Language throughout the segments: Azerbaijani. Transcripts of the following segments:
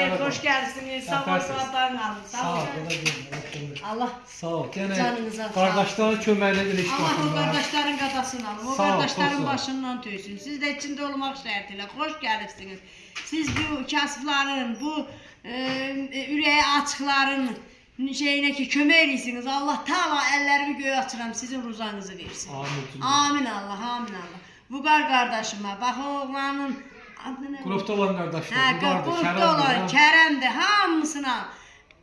geldiniz, hoş geldiniz. Sağ ol, sağdan kalın. Sağ ol. Allah Sağ ol. Gene canınıza sağ kardeşlerin köməklə birlik Allah o başında. kardeşlerin qadasını alın, o Sağ ol, kardeşlerin çok sağ ol. başından tüysün. Siz de içinde olmak şartıyla hoş geldiniz. Siz bu kasıfların, bu ürəyi açıqların şeyine ki kömək edirsiniz. Allah Taala əllərimi göyə açıram, sizin ruzanızı versin. Amin. Amin Allah, amin Allah. Bu qardaşıma, bax o oğlanın adını nə? Qrupda olan qardaşlar. Hə, qrupda olan Kərəmdir, hamısına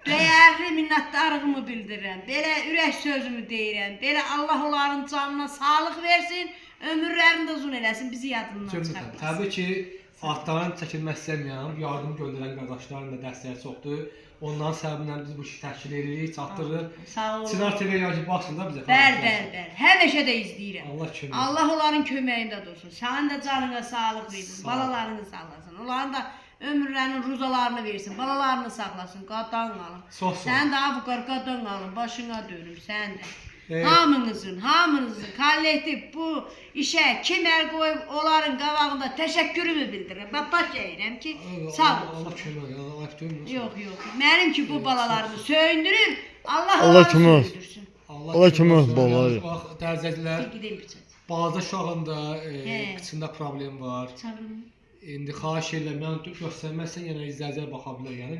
dəyərli minnətdarlığımı bildirirəm. Belə ürək sözümü deyirəm. Belə Allah onların canına sağlıq versin, ömürlərini də uzun eləsin, bizi yadından çıxartmasın. Təbii ki, altların çəkilmək istəməyən, yardım göndərən qardaşların da dəstəyi çoxdur. Onların səbəbindən biz bu işi təşkil edirik, çatdırırıq. Sağ olun. Sinar TV yazıb baxsın da bizə. Bəli. Həmişə də izləyirəm. Allah kömək. Allah onların köməyində dursun. Sənin də canına sağlıq versin, balalarını sağlasın. Onların da ömürlərinin ruzalarını versin, balalarını saxlasın, qadan qalın. Sən də bu qadan qalın, başına dönüm, sən də. Hamınızın kollektiv bu işe kim el koyup onların qabağında təşəkkürümü bildirirəm. Ben baş eğirəm ki, sağ olsun. Allah kömək, Allah kömək. Yok. Mənim ki bu balalarımı söyündürür, Allah onları söyündürsün. Allah kömək balalar. Bax, dərzədilər, Gideyim bir çay. balaca uşağında qıçında problem var. Çağırın. İndi xahiş edirəm, yəni göstərməzsən yenə izləyicilər baxa bilər yəni.